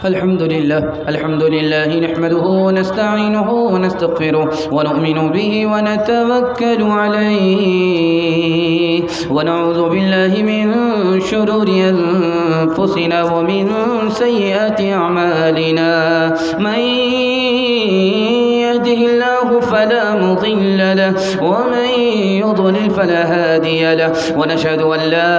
الحمد لله نحمده ونستعينه ونستغفره ونؤمن به ونتوكل عليه ونعوذ بالله من شرور أنفسنا ومن سيئات أعمالنا من يهده الله فلا مضل له ومن يضلل فلا هادي له ونشهد أن لا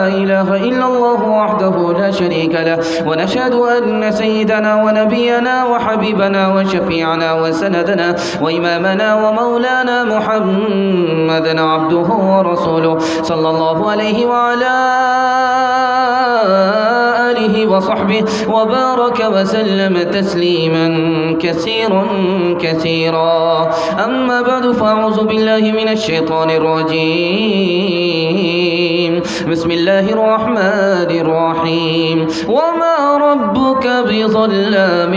إله إلا الله وحده لا شريك له ونشهد أن سيدنا ونبينا وحبيبنا وشفيعنا وسندنا وإمامنا ومولانا محمدا عبده ورسوله صلى الله عليه وعلى آله وصحبه وبارك وسلم تسليما كثيرا أما بعد فأعوذ بالله من الشيطان الرجيم بسم الله الرحمن الرحيم وما ربك بظلام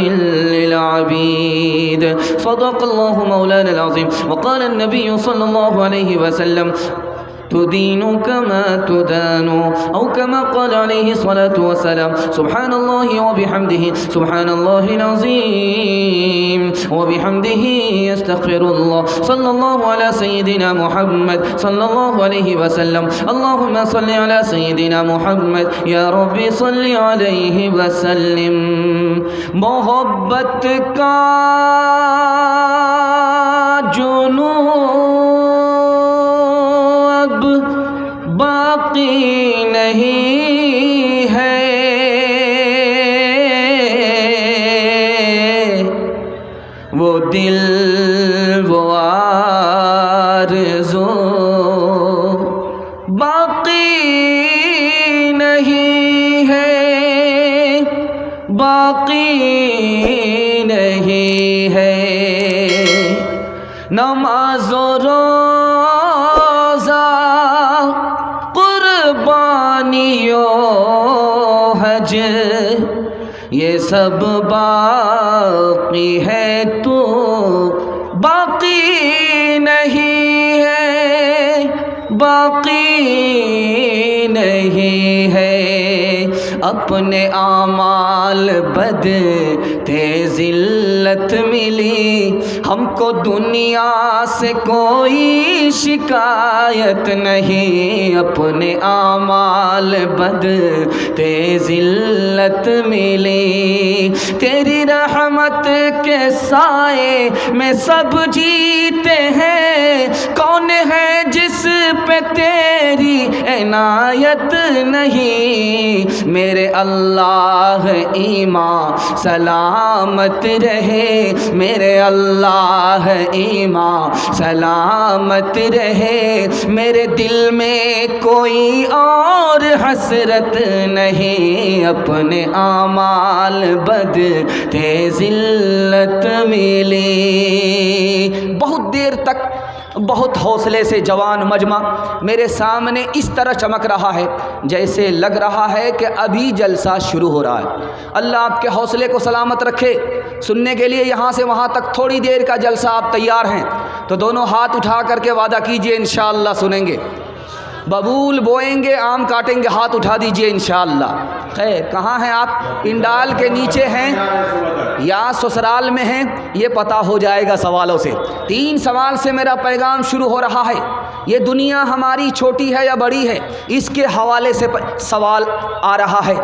للعبيد صدق الله مولانا العظيم وقال النبي صلى الله عليه وسلم تدين كما تدان أو كما قال عليه الصلاة والسلام سبحان الله وبحمده سبحان الله العظيم وبحمده يستغفر الله صلى الله على سيدنا محمد صلى الله عليه وسلم اللهم صل على سيدنا محمد يا رب صل عليه وسلم محبت کا جنون باقی نہیں ہے وہ دل وہ آرزو باقی نہیں ہے باقی نہیں ہے نماز و روزہ قربانیوں حج یہ سب باقی ہے تو باقی نہیں ہے باقی نہیں ہے اپنے اعمال بد تھے ذلت ملی ہم کو دنیا سے کوئی شکایت نہیں اپنے اعمال بد تھے ذلت ملی تیری رحمت کے سائے میں سب جیتے ہیں کون ہے جس پہ تیری عنایت نہیں میرے اللہ ایمان سلامت رہے میرے اللہ ایمان سلامت رہے میرے دل میں کوئی اور حسرت نہیں اپنے اعمال بد تھے ذلت ملی بہت دیر تک بہت حوصلے سے جوان مجمع میرے سامنے اس طرح چمک رہا ہے جیسے لگ رہا ہے کہ ابھی جلسہ شروع ہو رہا ہے اللہ آپ کے حوصلے کو سلامت رکھے سننے کے لیے یہاں سے وہاں تک تھوڑی دیر کا جلسہ آپ تیار ہیں تو دونوں ہاتھ اٹھا کر کے وعدہ کیجئے انشاءاللہ سنیں گے ببول بوئیں گے آم کاٹیں گے ہاتھ اٹھا دیجئے انشاءاللہ خیر کہاں ہیں آپ پنڈال کے نیچے ہیں یا سسرال میں ہیں یہ پتہ ہو جائے گا سوالوں سے 3 سوال سے میرا پیغام شروع ہو رہا ہے یہ دنیا ہماری چھوٹی ہے یا بڑی ہے اس کے حوالے سے سوال آ رہا ہے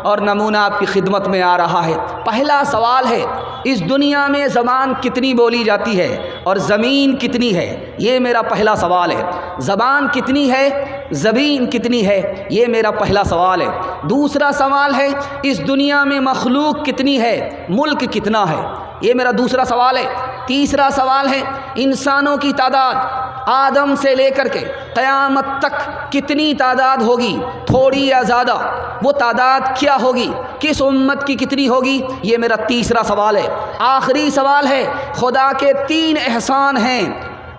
اور نمونہ آپ کی خدمت میں آ رہا ہے پہلا سوال ہے اس دنیا میں زبان کتنی بولی جاتی ہے اور زمین کتنی ہے یہ میرا پہلا سوال ہے زبان کتنی ہے زمین کتنی ہے یہ میرا پہلا سوال ہے دوسرا سوال ہے اس دنیا میں مخلوق کتنی ہے ملک کتنا ہے یہ میرا دوسرا سوال ہے تیسرا سوال ہے انسانوں کی تعداد آدم سے لے کر کے قیامت تک کتنی تعداد ہوگی تھوڑی یا زیادہ وہ تعداد کیا ہوگی کس امت کی کتنی ہوگی یہ میرا تیسرا سوال ہے آخری سوال ہے خدا کے 3 احسان ہیں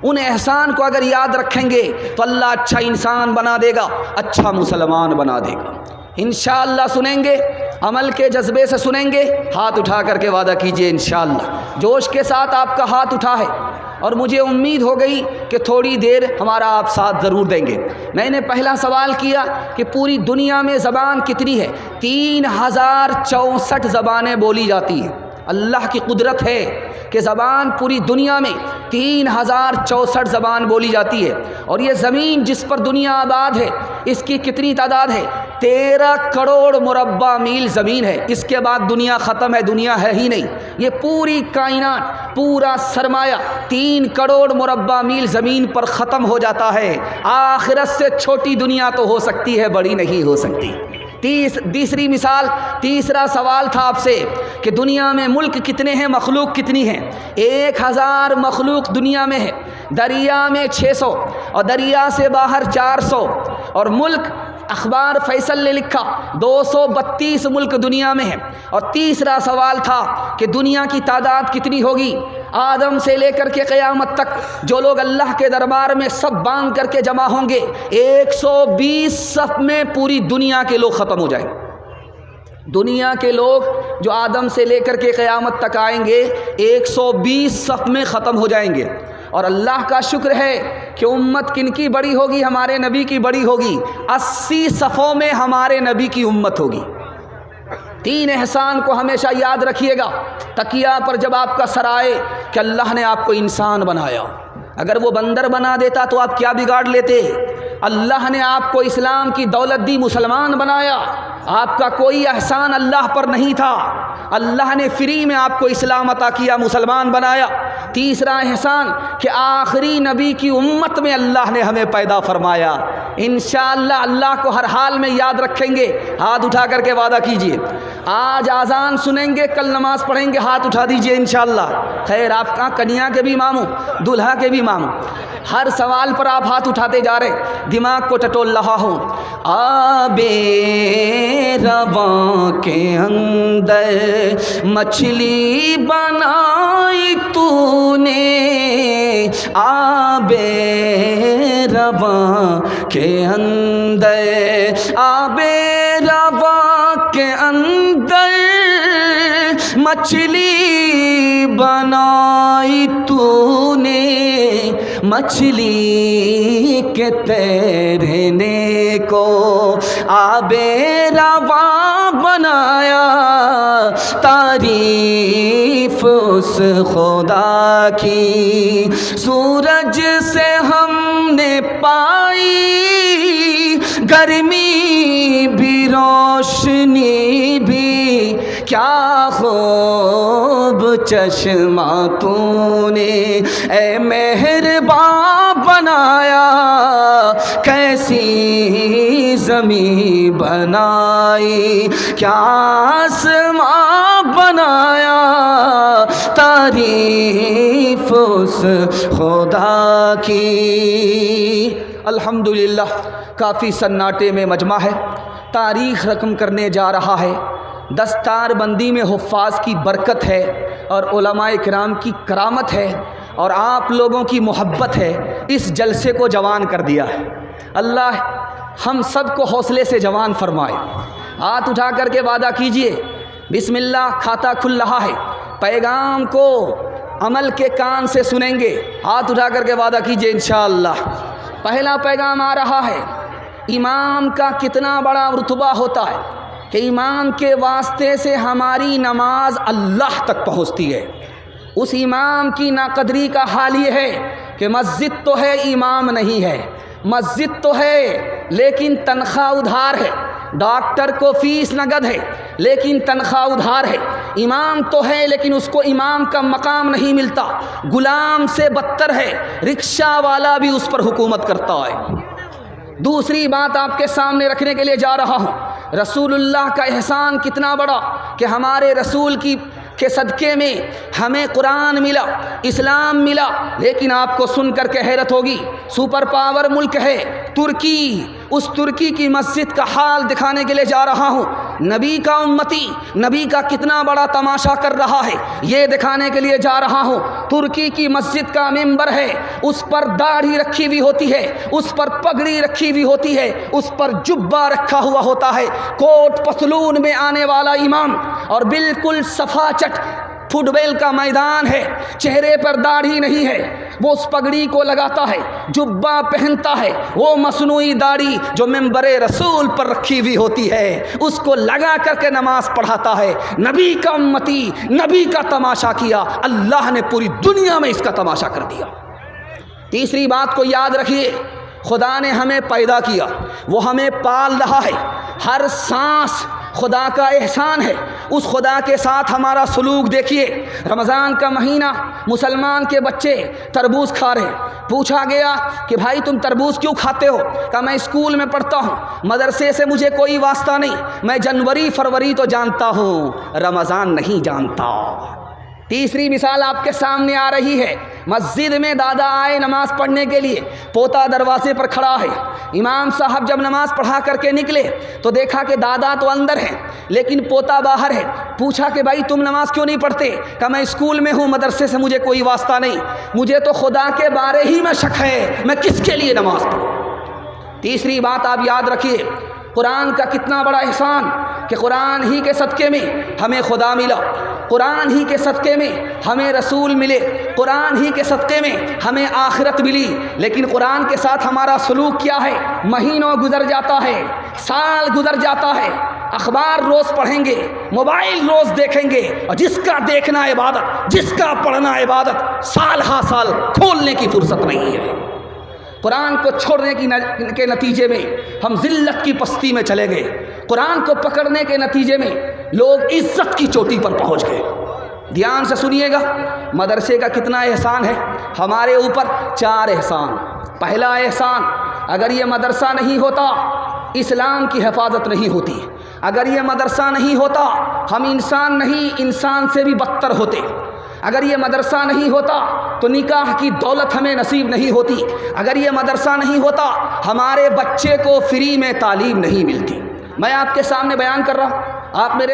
ان احسان کو اگر یاد رکھیں گے تو اللہ اچھا انسان بنا دے گا اچھا مسلمان بنا دے گا انشاءاللہ سنیں گے عمل کے جذبے سے سنیں گے ہاتھ اٹھا کر کے وعدہ کیجئے انشاءاللہ جوش کے ساتھ آپ کا ہاتھ اٹھا ہے اور مجھے امید ہو گئی کہ تھوڑی دیر ہمارا آپ ساتھ ضرور دیں گے۔ میں نے پہلا سوال کیا کہ پوری دنیا میں زبان کتنی ہے؟ 3064 زبانیں بولی جاتی ہیں۔ اللہ کی قدرت ہے کہ زبان پوری دنیا میں 3064 زبان بولی جاتی ہے، اور یہ زمین جس پر دنیا آباد ہے اس کی کتنی تعداد ہے؟ 13 کروڑ مربع میل زمین ہے۔ اس کے بعد دنیا ختم ہے، دنیا ہے ہی نہیں۔ یہ پوری کائنات، پورا سرمایہ 3 کروڑ مربع میل زمین پر ختم ہو جاتا ہے۔ آخرت سے چھوٹی دنیا تو ہو سکتی ہے، بڑی نہیں ہو سکتی۔ تیسری مثال، تیسرا سوال تھا آپ سے کہ دنیا میں ملک کتنے ہیں، مخلوق کتنی ہیں؟ 1000 مخلوق دنیا میں ہے، دریا میں 600 اور دریا سے باہر 400، اور ملک اخبار فیصل نے لکھا 232 ملک دنیا میں ہیں۔ اور تیسرا سوال تھا کہ دنیا کی تعداد کتنی ہوگی؟ آدم سے لے کر کے قیامت تک جو لوگ اللہ کے دربار میں سب باندھ کر کے جمع ہوں گے، 120 صف میں پوری دنیا کے لوگ ختم ہو جائیں گے۔ دنیا کے لوگ جو آدم سے لے کر کے قیامت تک آئیں گے 120 صف میں ختم ہو جائیں گے۔ اور اللہ کا شکر ہے کہ امت کن کی بڑی ہوگی؟ ہمارے نبی کی بڑی ہوگی۔ 80 صفوں میں ہمارے نبی کی امت ہوگی۔ 3 احسان کو ہمیشہ یاد رکھیے گا۔ تکیہ پر جب آپ کا سر آئے کہ اللہ نے آپ کو انسان بنایا، اگر وہ بندر بنا دیتا تو آپ کیا بگاڑ لیتے؟ اللہ نے آپ کو اسلام کی دولت دی، مسلمان بنایا، آپ کا کوئی احسان اللہ پر نہیں تھا، اللہ نے فری میں آپ کو اسلام عطا کیا، مسلمان بنایا۔ تیسرا احسان کہ آخری نبی کی امت میں اللہ نے ہمیں پیدا فرمایا۔ انشاءاللہ اللہ کو ہر حال میں یاد رکھیں گے۔ ہاتھ اٹھا کر کے وعدہ کیجئے، آج اذان سنیں گے، کل نماز پڑھیں گے، ہاتھ اٹھا دیجئے انشاءاللہ۔ خیر، آپ کا کنیا کے بھی ماموں، دلہا کے بھی ماموں، ہر سوال پر آپ ہاتھ اٹھاتے جا رہے، دماغ کو ٹٹول رہا ہوں۔ آبے رواں کے اندر مچھلی بنائی تو نے، آبے رواں کے اندر، آبے رواں کے اندر مچھلی بنائی تو نے، مچھلی کے تیرنے کو آبے رواں بنایا، تعریف اس خدا کی سورج سے ہم نے پائی، گرمی بھی روشنی بھی، کیا خوب چشمہ تو نے اے مہرباں بنایا، کیسی زمین بنائی، کیا آسماں بنایا، تعریف اس خدا کی۔ الحمدللہ کافی سناٹے میں مجمع ہے، تاریخ رقم کرنے جا رہا ہے، دستار بندی میں حفاظ کی برکت ہے اور علماء کرام کی کرامت ہے اور آپ لوگوں کی محبت ہے، اس جلسے کو جوان کر دیا ہے۔ اللہ ہم سب کو حوصلے سے جوان فرمائے۔ ہاتھ اٹھا کر کے وعدہ کیجئے، بسم اللہ، کھاتا کھل رہا ہے، پیغام کو عمل کے کان سے سنیں گے۔ ہاتھ اٹھا کر کے وعدہ کیجئے انشاءاللہ۔ پہلا پیغام آ رہا ہے، امام کا کتنا بڑا رتبہ ہوتا ہے کہ امام کے واسطے سے ہماری نماز اللہ تک پہنچتی ہے۔ اس امام کی ناقدری کا حال یہ ہے کہ مسجد تو ہے، امام نہیں ہے، مسجد تو ہے لیکن تنخواہ ادھار ہے، ڈاکٹر کو فیس نقد ہے لیکن تنخواہ ادھار ہے، امام تو ہے لیکن اس کو امام کا مقام نہیں ملتا، غلام سے بدتر ہے، رکشہ والا بھی اس پر حکومت کرتا ہے۔ دوسری بات آپ کے سامنے رکھنے کے لیے جا رہا ہوں، رسول اللہ کا احسان کتنا بڑا کہ ہمارے رسول کے صدقے میں ہمیں قرآن ملا، اسلام ملا، لیکن آپ کو سن کر کے حیرت ہوگی، سپر پاور ملک ہے ترکی، اس ترکی کی مسجد کا حال دکھانے کے لیے جا رہا ہوں۔ نبی کا امتی نبی کا کتنا بڑا تماشا کر رہا ہے یہ دکھانے کے لیے جا رہا ہوں۔ ترکی کی مسجد کا ممبر ہے، اس پر داڑھی رکھی ہوئی ہوتی ہے، اس پر پگڑی رکھی ہوئی ہوتی ہے، اس پر جبہ رکھا ہوا ہوتا ہے، کوٹ پتلون میں آنے والا امام اور بالکل صفا چٹ فٹ بال کا میدان ہے، چہرے پر داڑھی نہیں ہے، وہ اس پگڑی کو لگاتا ہے، جبہ پہنتا ہے، وہ مصنوعی داڑھی جو منبر رسول پر رکھی ہوئی ہوتی ہے اس کو لگا کر کے نماز پڑھاتا ہے۔ نبی کا امتی، نبی کا تماشا کیا، اللہ نے پوری دنیا میں اس کا تماشا کر دیا۔ تیسری بات کو یاد رکھیے، خدا نے ہمیں پیدا کیا، وہ ہمیں پال رہا ہے، ہر سانس خدا کا احسان ہے۔ اس خدا کے ساتھ ہمارا سلوک دیکھیے۔ رمضان کا مہینہ، مسلمان کے بچے تربوز کھا رہے ہیں، پوچھا گیا کہ بھائی تم تربوز کیوں کھاتے ہو؟ کہا میں اسکول میں پڑھتا ہوں، مدرسے سے مجھے کوئی واسطہ نہیں، میں جنوری فروری تو جانتا ہوں، رمضان نہیں جانتا۔ تیسری مثال آپ کے سامنے آ رہی ہے، مسجد میں دادا آئے نماز پڑھنے کے لیے، پوتا دروازے پر کھڑا ہے۔ امام صاحب جب نماز پڑھا کر کے نکلے تو دیکھا کہ دادا تو اندر ہے لیکن پوتا باہر ہے۔ پوچھا کہ بھائی تم نماز کیوں نہیں پڑھتے؟ کہ میں اسکول میں ہوں، مدرسے سے مجھے کوئی واسطہ نہیں، مجھے تو خدا کے بارے ہی میں شک ہے، میں کس کے لیے نماز پڑھوں؟ تیسری بات آپ یاد رکھیے، قرآن کا کتنا بڑا احسان کہ قرآن ہی کے صدقے میں ہمیں خدا ملا، قرآن ہی کے صدقے میں ہمیں رسول ملے، قرآن ہی کے صدقے میں ہمیں آخرت ملی۔ لیکن قرآن کے ساتھ ہمارا سلوک کیا ہے؟ مہینوں گزر جاتا ہے، سال گزر جاتا ہے، اخبار روز پڑھیں گے، موبائل روز دیکھیں گے، اور جس کا دیکھنا عبادت، جس کا پڑھنا عبادت، سال ہا سال کھولنے کی فرصت نہیں ہے۔ قرآن کو چھوڑنے کے نتیجے میں ہم ذلت کی پستی میں چلے گئے، قرآن کو پکڑنے کے نتیجے میں لوگ عزت کی چوٹی پر پہنچ گئے۔ دھیان سے سنیے گا، مدرسے کا کتنا احسان ہے ہمارے اوپر؟ 4 احسان۔ پہلا احسان، اگر یہ مدرسہ نہیں ہوتا اسلام کی حفاظت نہیں ہوتی، اگر یہ مدرسہ نہیں ہوتا ہم انسان نہیں، انسان سے بھی بدتر ہوتے، اگر یہ مدرسہ نہیں ہوتا تو نکاح کی دولت ہمیں نصیب نہیں ہوتی، اگر یہ مدرسہ نہیں ہوتا ہمارے بچے کو فری میں تعلیم نہیں ملتی۔ میں آپ کے سامنے بیان کر رہا ہوں، آپ میرے